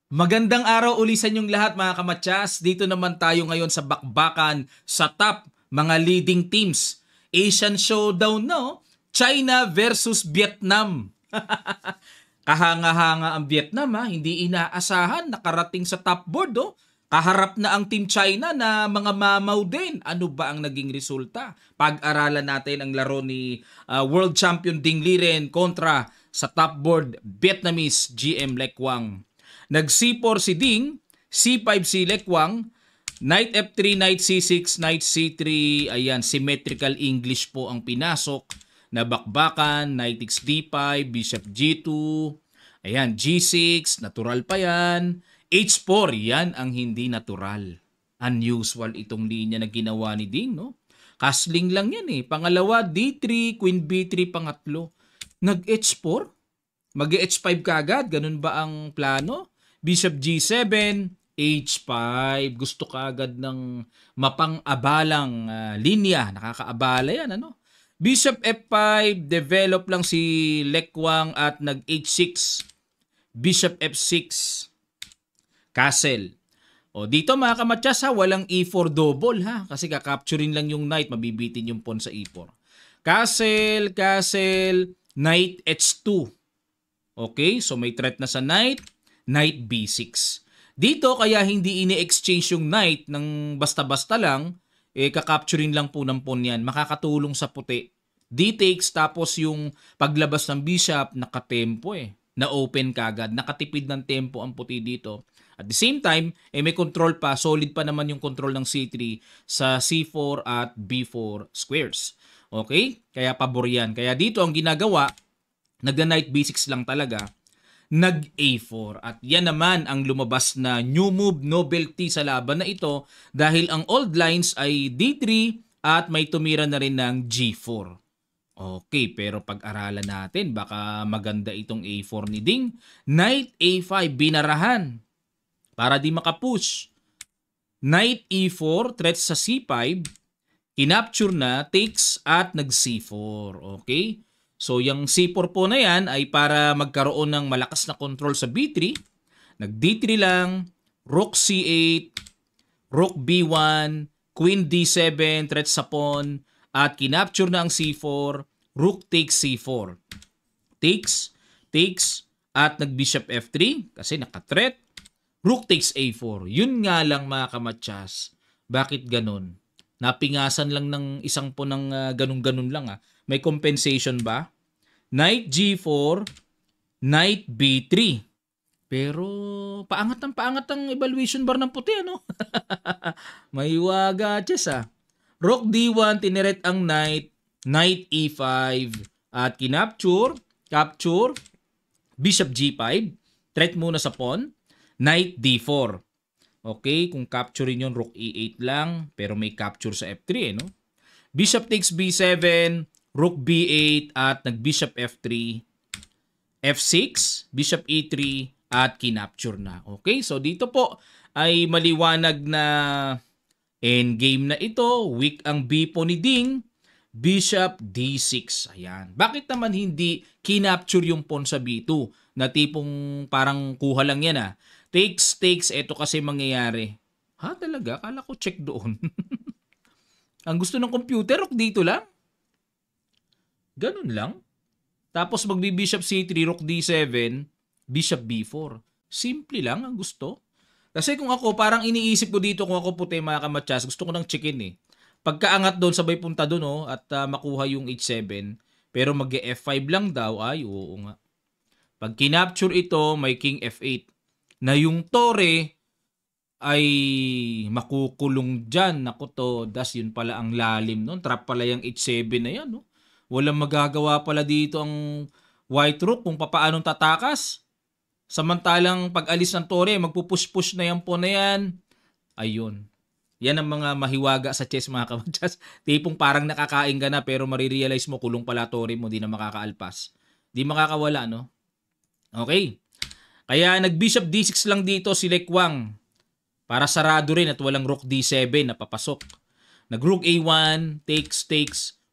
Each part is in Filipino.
Magandang araw uli sa inyong lahat mga kamatyas. Dito naman tayo ngayon sa bakbakan sa top mga leading teams. Asian Showdown no? China versus Vietnam. Kahanga-hanga ang Vietnam ha. Hindi inaasahan nakarating sa top board oh. Kaharap na ang Team China na mga mamaw din. Ano ba ang naging resulta? Pag-aralan natin ang laro ni World Champion Ding Liren kontra sa top board Vietnamese GM Lek Wang. Nag C4 si Ding, C5 si Lekwang, Knight F3, Knight C6, Knight C3. Ayan, symmetrical English po ang pinasok na bakbakan, Knight X D5, Bishop G2. Ayan, G6, natural pa yan. H4, yan ang hindi natural. Unusual itong linya na ginawa ni Ding, no? Castling lang yan eh. Pangalawa, D3, Queen B3, pangatlo. Nag-H4? Mag-H5 kagad? Ganun ba ang plano? Bishop G7, H5. Gusto kagad ng mapang-abalang linya. Nakakaabala yan, ano? Bishop F5, develop lang si Lekwang at nag-H6. Bishop F6, castle. O dito mga kamatyas ha, walang E4 double ha. Kasi kakapturin lang yung knight, mabibitin yung pawn sa E4. Castle, castle, knight H2. Okay, so may threat na sa knight. Knight B6. Dito kaya hindi ini-exchange yung knight ng basta-basta lang, kakapturin lang po ng pawn yan. Makakatulong sa puti. D takes tapos yung paglabas ng bishop, nakatempo na-open kagad. Nakatipid ng tempo ang puti dito. At the same time, may control pa, solid pa naman yung control ng C3 sa C4 at B4 squares. Okay? Kaya pabor yan. Kaya dito ang ginagawa, nag-knight B6 lang talaga, nag-A4. At yan naman ang lumabas na new move novelty sa laban na ito dahil ang old lines ay D3 at may tumira na rin ng G4. Okay, pero pag-aralan natin, baka maganda itong A4 ni Ding. Knight A5, binarahan para di makapush. Knight E4, threat sa C5, kinapture na, takes at nag-C4. Okay? So, yung C4 po na yan ay para magkaroon ng malakas na control sa B3. Nag-D3 lang, Rook C8, Rook B1, Queen D7, threat sa pawn, at kinapture na ang C4, Rook takes C4. Takes, at nag-Bishop F3 kasi naka-threat. Rook takes A4. Yun nga lang mga kamatyas. Bakit ganun? Napingasan lang ng isang po ng ganun-ganun lang May compensation ba? Knight G4, Knight B3. Pero paangat ang evaluation bar ng puti, ano? May waga, chess Rook D1, tineret ang knight, Knight E5, at kinapture, capture, Bishop G5, threat muna sa pawn, Knight D4. Okay, kung capturein yun, Rook E8 lang, pero may capture sa F3, no? Bishop takes B7, Rook B8, at nag-Bishop F3, F6, Bishop E3, at kinapture na. Okay, so dito po ay maliwanag na endgame na ito. Weak ang B po ni Ding. Bishop D6. Ayan. Bakit naman hindi kinapture yung pawn sa B2? Na tipong parang kuha lang yan Takes. Ito kasi mangyayari. Ha, talaga? Kala ko check doon. Ang gusto ng computer, rook dito lang. Ganun lang. Tapos magbi-Bishop C3, Rook D7, Bishop B4. Simple lang ang gusto. Kasi kung ako, parang iniisip ko dito kung ako puti mga kamatyas, gusto ko ng chicken Pagkaangat doon, sabay punta doon at makuha yung H7. Pero mag-F5 lang daw, ay oo nga. Pag kinapture ito, may King F8. Na yung tore ay makukulong dyan. Naku to, das yun pala ang lalim nun. Trap pala yung H7 na yan, no? Walang magagawa pala dito ang white rook kung papaanong tatakas. Samantalang pag alis ng tore, magpupush-push na yan po na yan. Ayun. Yan ang mga mahiwaga sa chess mga kamatyas. Tipong parang nakakain ka na pero marirealize mo kulong pala tore mo, di na makakaalpas. Di makakawala, no? Okay. Kaya nag-Bishop D6 lang dito si Lekwang. Para sarado rin at walang Rook D7 na papasok. Nag-Rook A1, takes,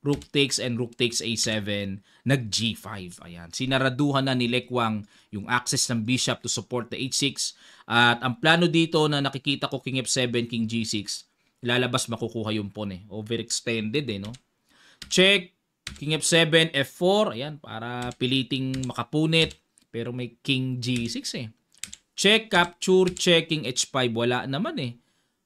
rook takes and rook takes a7, nag g5. Ayan, sinaraduhan na ni Lekwang yung access ng bishop to support the h6. At ang plano dito na nakikita ko king f7, king g6, ilalabas makukuha yung pawn eh. Overextended eh, no? Check, king f7, f4, ayan, para piliting makapunit. Pero may king g6 eh. Check, capture, check, king h5, wala naman eh.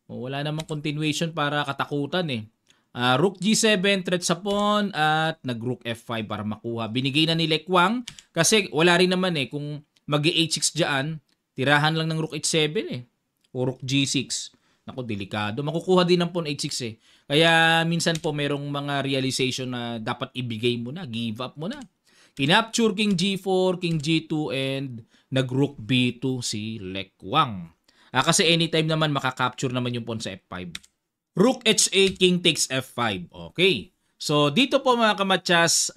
Wala namang continuation para katakutan eh. Rook g7, threat sa pawn, at nag-rook f5 para makuha. Binigay na ni Lekwang kasi wala rin naman eh. Kung mag-h6 dyan, tirahan lang ng rook h7 eh. O rook g6. Naku, delikado. Makukuha din ng pawn h6 eh. Kaya minsan po merong mga realization na dapat ibigay mo na, give up mo na. Kinapture king g4, king g2, and nag-rook b2 si Lekwang. Kasi anytime naman makakapture naman yung pawn sa f5. Rook h8, king takes f5. Okay. So dito po mga kamatsas,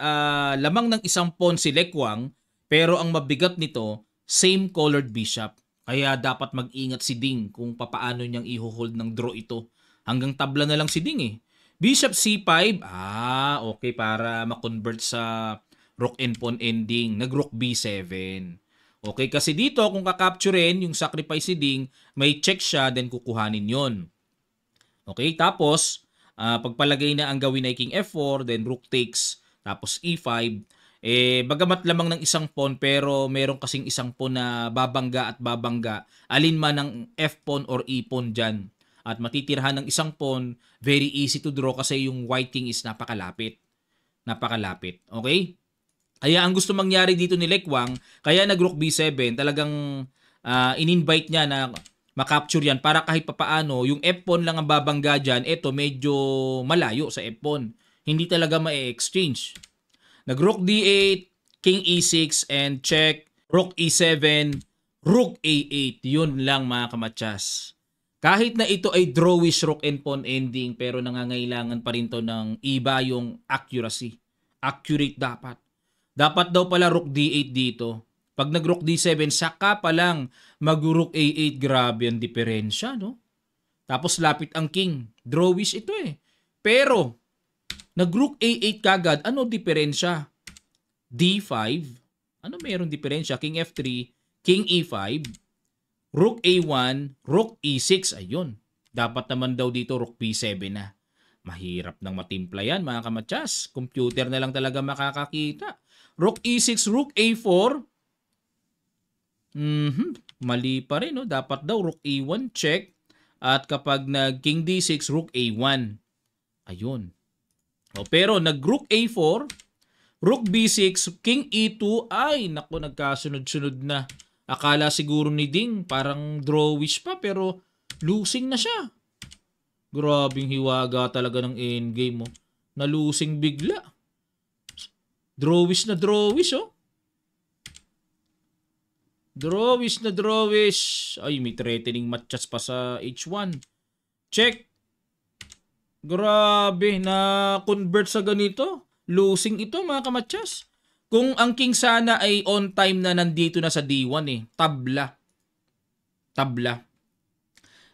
lamang ng isang pawn si Lekwang, pero ang mabigat nito, same colored bishop. Kaya dapat mag-ingat si Ding kung papaano niyang i-hold ng draw ito. Hanggang tabla na lang si Ding eh. Bishop c5, okay, para ma-convert sa rook and pawn ending. Nag-rook b7. Okay, kasi dito kung kakapturein yung sacrifice si Ding, may check siya, then kukuhanin yon. Okay, tapos pagpalagay na ang gawin ay king f4, then rook takes, tapos e5. Bagamat lamang ng isang pawn, pero meron kasing isang pawn na babangga at babangga, alin man ng f pawn or e pawn dyan. At matitirhan ng isang pawn, very easy to draw kasi yung white king is napakalapit. Napakalapit. Okay? Kaya ang gusto mangyari dito ni Lekwang, kaya nag-rook b7, talagang in-invite niya na makapture yan para kahit papaano, yung f-pawn lang ang babangga dyan, eto medyo malayo sa f-pawn. Hindi talaga ma-exchange. Nag-rook d8, king e6, and check, rook e7, rook a8. Yun lang mga kamatsas. Kahit na ito ay drawish rook and pawn ending, pero nangangailangan pa rin to ng iba yung accuracy. Accurate dapat. Dapat daw pala rook d8 dito. Pag nag-rook d7, saka pa lang mag-rook a8. Grabe ang diferensya, no? Tapos lapit ang king. Drawish ito eh. Pero, nag-rook a8 kagad. Ano diferensya? d5. Ano mayroong diferensya? King f3, king e5, rook a1, rook e6. Ayun. Dapat naman daw dito rook b7 na. Mahirap nang matimpla yan, mga kamatsas. Computer na lang talaga makakakita. Rook e6, rook a4. Mali pa rin, no? Dapat daw rook e1 check. At kapag nag king d6, rook a1. Ayun. Pero nag rook a4, rook b6, king e2. Ay, naku, nagkasunod-sunod na. Akala siguro ni Ding parang drawish pa, pero losing na siya. Grabing hiwaga talaga ng endgame mo. Na-losing bigla. Drawish na drawish, oh. Drawish na drawish. Ay, may threatening matches pa sa h1. Check. Grabe, na-convert sa ganito. Losing ito, mga kamatsas. Kung ang king sana ay on time na nandito na sa d1 eh. Tabla. Tabla.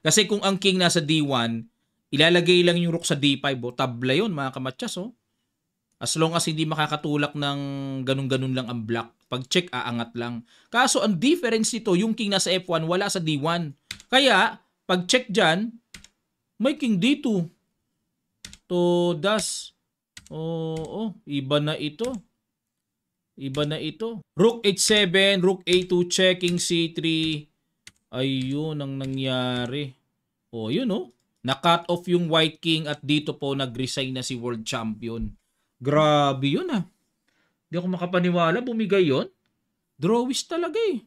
Kasi kung ang king nasa d1, ilalagay lang yung rook sa d5. Oh. Tabla yun, mga kamatsas, oh. As long as hindi makakatulak ng ganun-ganun lang ang block. Pag check, aangat lang. Kaso ang difference nito, yung king nasa f1, wala sa d1. Kaya, pag check dyan, may king d2. Todas. Oo, iba na ito. Iba na ito. Rook h7, rook a2, checking c3. Ayun ang nangyari. Yun oh. Na-cut off yung white king at dito po nag-resign na si world champion. Grabe yun ah. Hindi ako makapaniwala, bumigay yun. Drawish talaga eh.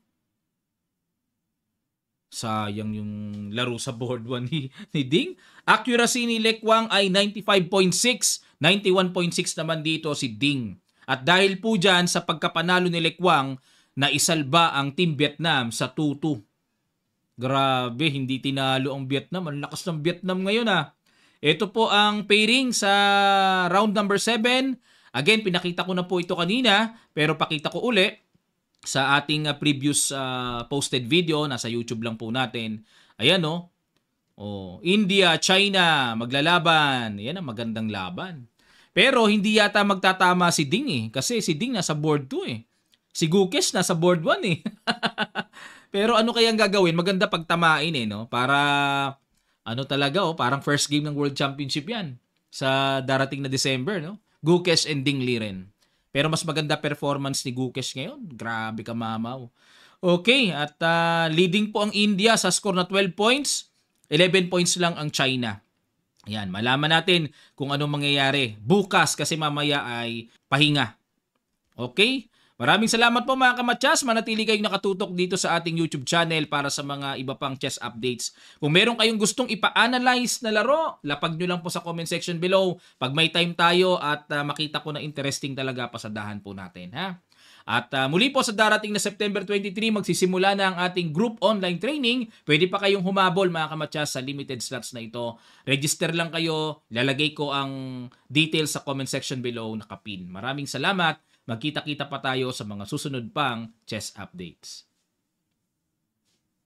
Sayang yung laro sa board 1 ni Ding. Accuracy ni Lekwang ay 95.6. 91.6 naman dito si Ding. At dahil po dyan sa pagkapanalo ni Lekwang, naisalba ang Team Vietnam sa 2-2. Grabe, hindi tinalo ang Vietnam. Ang lakas ng Vietnam ngayon ah. Ito po ang pairing sa round number 7. Again, pinakita ko na po ito kanina, pero pakita ko uli sa ating previous posted video. Nasa YouTube lang po natin. Ayan oh. India, China, maglalaban. Yan ang magandang laban. Pero hindi yata magtatama si Ding eh. Kasi si Ding nasa board 2 eh. Si Gukesh nasa board 1 eh. Pero ano kayang gagawin? Maganda pagtamain eh, no? Para ano talaga oh, parang first game ng World Championship 'yan sa darating na December, no? Gukesh and Ding Liren. Pero mas maganda performance ni Gukesh ngayon. Grabe ka, mamaw. Okay, at leading po ang India sa score na 12 points. 11 points lang ang China. Yan, malaman natin kung anong mangyayari bukas kasi mamaya ay pahinga. Okay? Maraming salamat po mga kamatyas. Manatili kayong nakatutok dito sa ating YouTube channel para sa mga iba pang chess updates. Kung meron kayong gustong ipa-analyze na laro, lapag nyo lang po sa comment section below. Pag may time tayo at makita ko na interesting talaga, pasadahan po natin. Ha? At muli po sa darating na September 23, magsisimula na ang ating group online training. Pwede pa kayong humabol mga kamatyas sa limited slots na ito. Register lang kayo. Lalagay ko ang details sa comment section below, nakapin. Maraming salamat. Magkita-kita pa tayo sa mga susunod pang chess updates.